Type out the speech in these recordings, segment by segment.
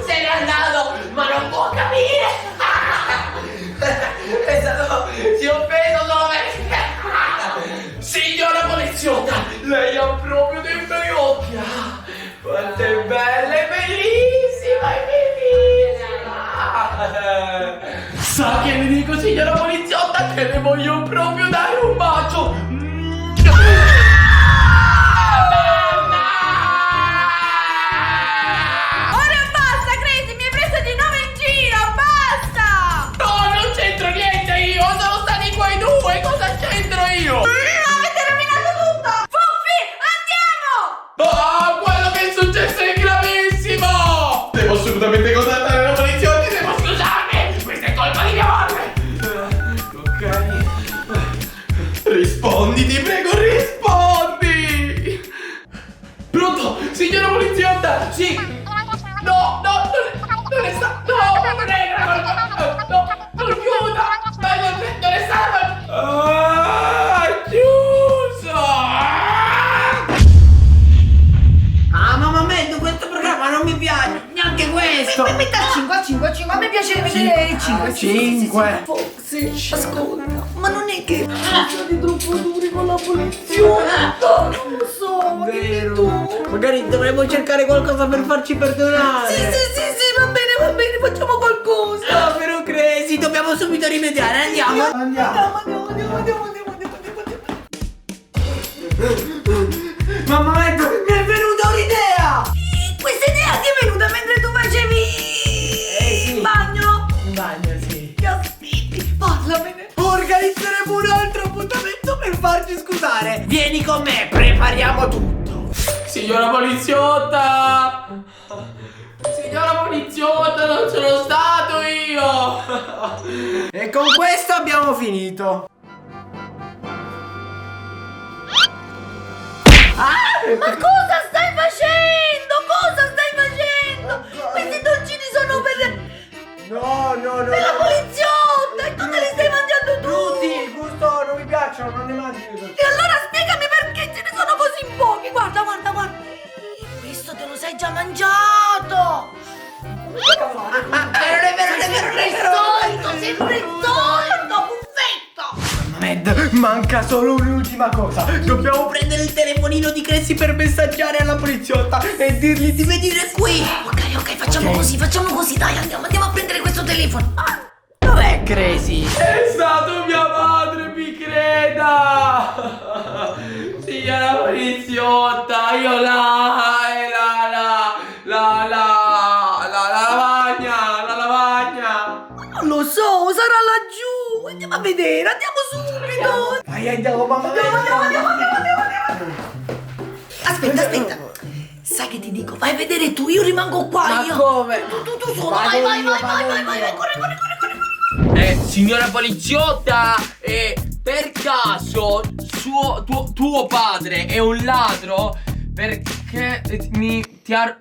Se n'è andato, ma non può capire. È stato... si è offeso solo perché... Signora poliziotta, lei ha proprio dei bei occhi. Quanto è bella, è bellissima, è bellissima. Sa che le dico, signora poliziotta, che le voglio proprio dare un bacio. Assolutamente contattare la poliziotta, devo scusarmi, questa è colpa di mia madre. Ok. Rispondi, ti prego, rispondi. Pronto, signora poliziotta? Sì. No, non è stato. No, non è colpa. No, non chiuda. Non è stato. Chiuso. Mamma mia, questo programma non mi piace. Neanche questo. Metta 5, a me piace vedere il 5. 5. Sì, ascolta, ma non è che siete troppo duri con la poliziotta. Non lo so, Vero. tu. Magari dovremmo cercare qualcosa per farci perdonare. Sì, va bene, facciamo qualcosa. No, però Crazy, dobbiamo subito rimediare. Andiamo. Andiamo. Mamma mia, mi è venuta un'idea. Questa idea ti è venuta mentre tu facevi sì. il bagno? In bagno, sì. Che aspetti, parlamene. Organizzeremo un altro appuntamento per farci scusare. Vieni con me, prepariamo tutto. Signora poliziotta! Signora poliziotta, non sono stato io! E con questo abbiamo finito. Ma cosa stai facendo? Questi dolcini sono per No. la poliziotta e tu te li stai mangiando Tutti, tutti. il gusto non mi piacciono, non ne mangio io. E allora spiegami perché ce ne sono così pochi. Guarda. Questo te lo sei già mangiato. Non è vero. Sempre il solito, buffetto. Mad, manca solo un'ultima cosa. Dobbiamo prendere il telefonino di Crazy per messaggiare alla poliziotta e dirgli di venire qui. Ok, facciamo così, dai, andiamo a prendere questo telefono. Dov'è Crazy? È stato mia madre, mi creda! Signora poliziotta, io la lavagna! Non lo so, sarà laggiù. Andiamo a vedere, andiamo subito. Vai, andiamo, mamma. Andiamo. Aspetta. Sai che ti dico? Vai a vedere tu, io rimango qua. Ma io. come? Tu solo, Vado vai, io, vado io. corri. Signora poliziotta, per caso tuo padre è un ladro? Perché ti ha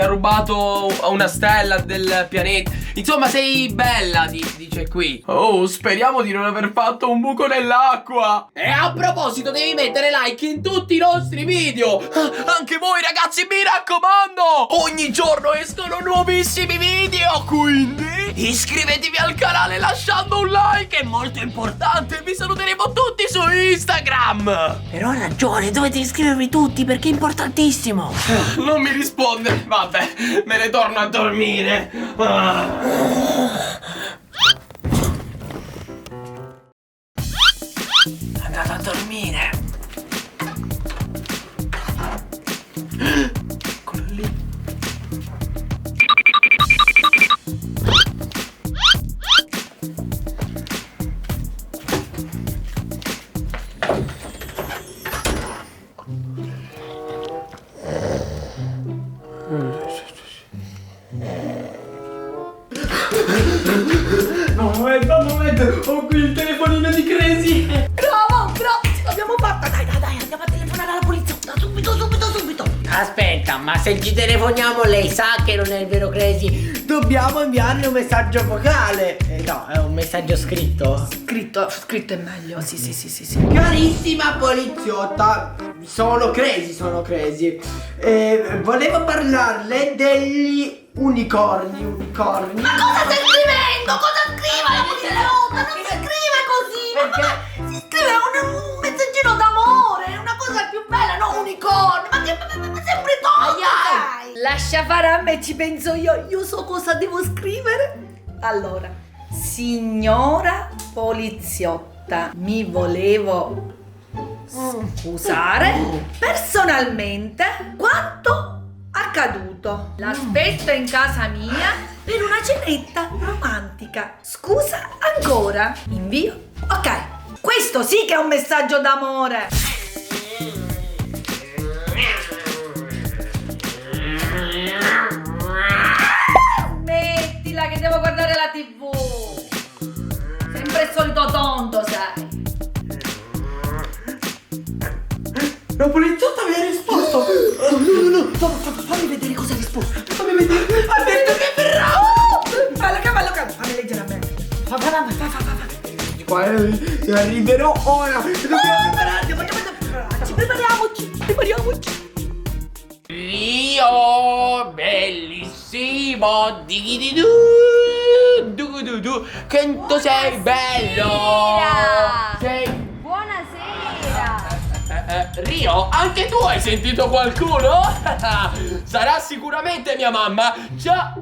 rubato una stella del pianeta. Insomma, sei bella, dice qui. Oh, speriamo di non aver fatto un buco nell'acqua. E a proposito, devi mettere like in tutti i nostri video. Anche voi ragazzi, mi raccomando, ogni giorno escono nuovissimi video, quindi iscrivetevi al canale lasciando un like, è molto importante. Vi saluteremo tutti su Instagram. Però ha ragione, dovete iscrivervi tutti perché è importantissimo. Non mi risponde. Vabbè, me ne torno a dormire. È andato a dormire. Eccolo lì. Momento, ho qui il telefonino di Crazy. Bravo, ce l'abbiamo fatta. Dai, andiamo a telefonare alla polizia. Subito. Aspetta, ma Ma se ci telefoniamo lei sa che non è il vero Crazy. Dobbiamo inviarle un messaggio vocale. No, è un messaggio scritto. Scritto è meglio. Sì. Carissima poliziotta, sono Crazy. Volevo parlarle degli unicorni. Ma cosa stai scrivendo? Cosa scrive la poliziotta? Non si scrive così! Ma si scrive un messaggino d'amore, una cosa più bella, no unicorno! Ma sempre toga! Lascia fare a me, ci penso io so cosa devo scrivere. Allora, signora poliziotta, mi volevo scusare personalmente quanto accaduto. L'aspetto in casa mia per una cenetta romantica. Scusa ancora. Invio? Ok, questo sì che è un messaggio d'amore. Smettila che devo guardare la TV. Sempre il solito tonto, sai. La poliziotta mi ha risposto. No, fammi vedere cosa ha risposto. Fammi vedere. Ha detto che verrà. Fallo, fammi leggere a me. Fa. Qua arriverò ora. Prepariamoci. Io bellissimo digididu du quanto sei bello. Sei Buonasera! Rio, anche tu hai sentito qualcuno? Sarà sicuramente mia mamma. Ciao.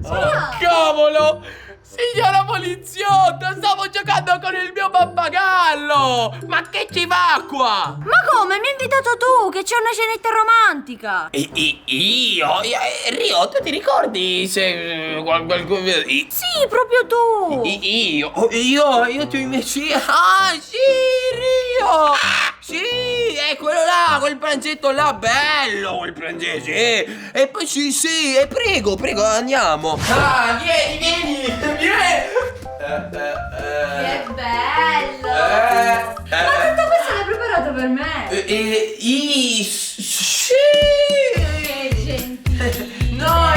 Oh, cavolo! Signora poliziotta, stavo giocando con il mio pappagallo! Ma che ci va qua? Ma come? Mi hai invitato tu, che c'è una cenetta romantica! Io? Rio, tu ti ricordi se qualcuno... Sì, proprio tu! Io ti ho messo... Ah, sì, Rio! Sì, è quello là, quel pranzetto là, bello quel pranzetto, sì. E poi sì, e prego, andiamo. Ah, vieni! Che bello! Ma tutto questo l'hai preparato per me! Sì! Che gentile! No,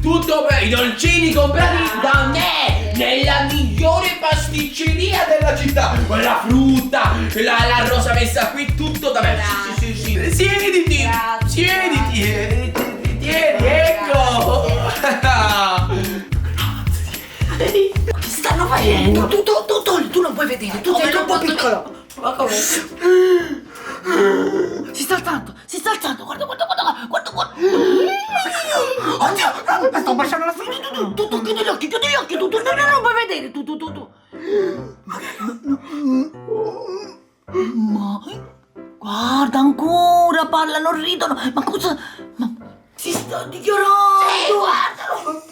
tutto per i dolcini comprati da me nella migliore pasticceria della città. Quella frutta, la rosa messa qui, tutto da me. Sì. Siediti. Grazie. Siediti. Tieni, ecco. Che stanno facendo? Tu non puoi vedere, tu sei troppo piccolo. Ma come? Si sta alzando, guarda. Oddio, sto baciando la fine. Tu chiudi gli occhi, tu non puoi vedere, tu. Ma guarda ancora, parlano, ridono, ma cosa? Ma si sta dichiarando! Guardalo!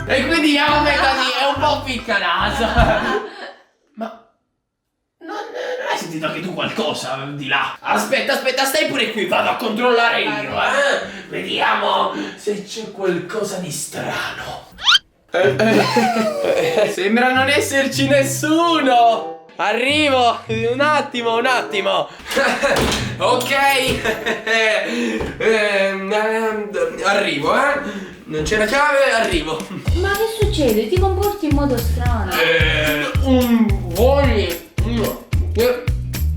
E quindi è così, è un po' ficcanaso. Ma non hai sentito anche tu qualcosa di là? Aspetta, stai pure qui, vado a controllare io, Vediamo se c'è qualcosa di strano. Sembra non esserci nessuno. Arrivo, un attimo. Ok. Arrivo, Non c'è la chiave, arrivo. Ma che succede? Ti comporti in modo strano.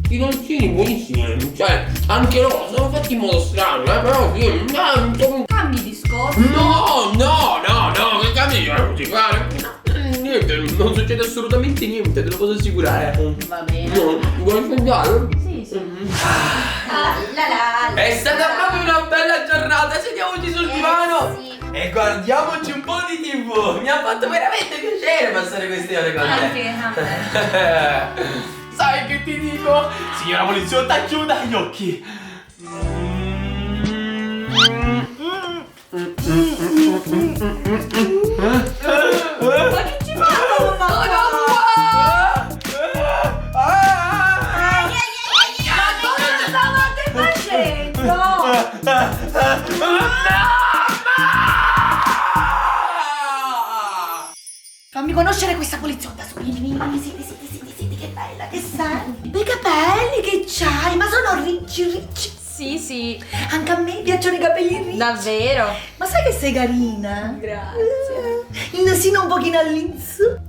I dolcini buonissimi, cioè anche loro sono fatti in modo strano, però sì, Cambi discorso. no, che cambio non ti fare? Niente, non succede assolutamente niente, te lo posso assicurare. Va bene. No, vuoi mangiare? Sì. È stata proprio una bella giornata, sediamoci sul divano Sì. e guardiamoci un po' di TV. Mi ha fatto veramente piacere passare queste ore con te. Anche a me. Sai che ti dico? Signora poliziotta, chiuda gli occhi. Ma che ci fa? Cosa stavate facendo? Fammi conoscere questa poliziotta. Vieni, siedi, che bella che sei. I capelli che c'hai, ma sono ricci. Sì, sì. Anche a me piacciono i capelli ricci. Davvero? Ma sai che sei carina? Grazie. Il nasino un pochino all'inizio.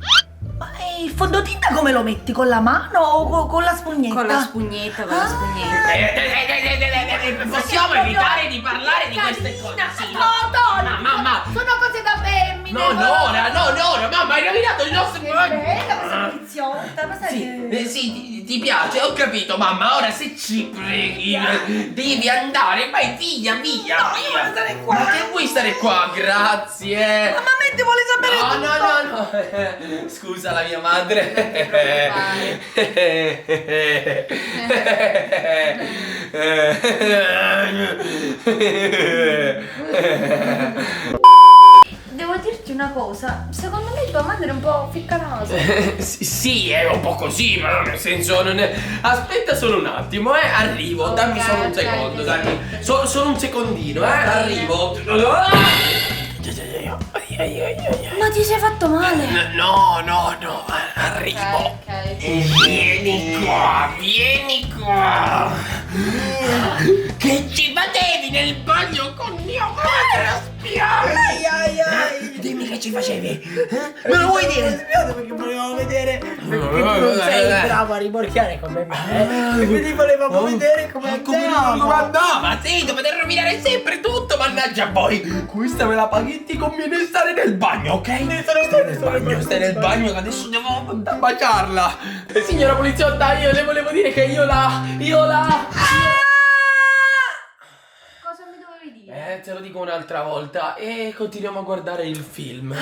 Ma il fondotinta come lo metti? Con la mano o con la spugnetta? Con la spugnetta, con la spugnetta. Possiamo evitare di parlare di queste cose? Sì, no. No, Tony, Mamma. sono cose da femmine. No, Nora, mamma, hai rovinato il nostro... Bella questa poliziotta, ma sai Sì, che... sì, ti piace, ho capito, mamma. Ora se ci preghi, devi andare, vai via. No, io voglio stare qua. Ma che vuoi stare qua? Grazie. Mamma mente vuole sapere No. Scusa la mia madre. Devo dirti una cosa, secondo me tua madre è un po' ficcanaso. Sì, è un po' così, ma nel senso non è... Aspetta solo un attimo, arrivo. Ok, Dammi solo un ok, secondo, ok. dammi. Solo un secondino, arrivo. Ma ti sei fatto male? No, arrivo. Ok. Vieni qua. Che ci facevi nel bagno con mio padre a spiare? Dimmi che ci facevi. Me lo vuoi dire? Spiace perché volevamo vedere. Perché tu non sei bravo a rimorchiare come me. E quindi volevamo vedere come andava. Sì, dovete rovinare sempre tutto, mannaggia voi. Questa me la paghetti, conviene stare nel bagno, ok? Stai nel bagno che adesso devo baciarla. Signora poliziotta, io le volevo dire che io la... Cosa mi dovevi dire? Te lo dico un'altra volta e continuiamo a guardare il film.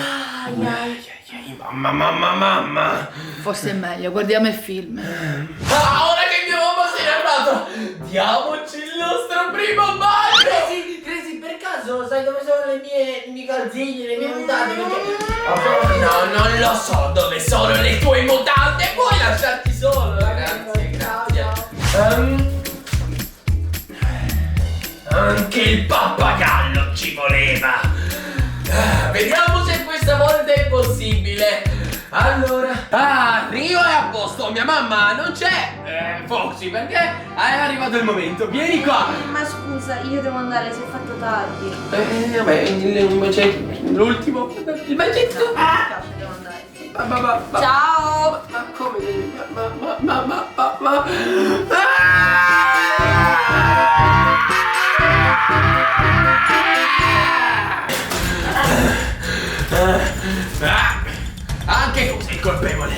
Mamma. Forse è meglio, guardiamo il film. Ora che mio mamma se n'è andato, diamoci il nostro primo bacio. Cresi, per caso sai dove sono i miei calzini, le mie mutande? No, non lo so dove sono le tue mutande. Puoi lasciarti solo. Grazie. Anche il pappagallo ci voleva. Vediamo se questa volta è possibile. Allora, Rio è a posto. Mia mamma non c'è, Foxy, perché è arrivato il momento. Vieni qua. Ma scusa, io devo andare, si è fatto tardi. Vabbè, l'ultimo. Il bacetto. Mi spiace, devo andare. Ma Ciao! ma come devi? Ma. Anche tu sei colpevole.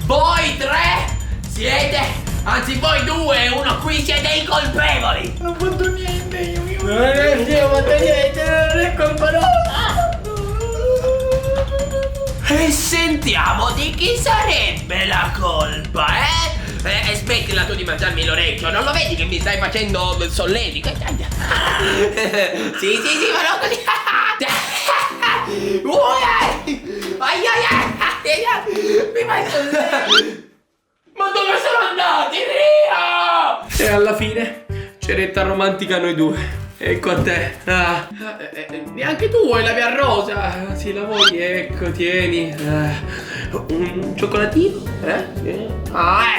Voi tre siete, anzi voi due, uno qui siete i colpevoli. Non ho fatto niente io. Non ho fatto niente, non è colpa nostra. E sentiamo di chi sarebbe la colpa, smettila tu di mangiarmi l'orecchio, non lo vedi che mi stai facendo solletico? Sì, ma non così. Mi fai solletico. Ma dove sono andati, Rio? E alla fine, ceretta romantica noi due. Ecco a te. Neanche tu vuoi la mia rosa? Sì, la vuoi? Ecco, tieni. Un cioccolatino?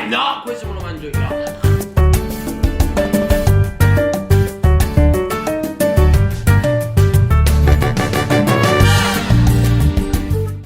No, questo me lo mangio io.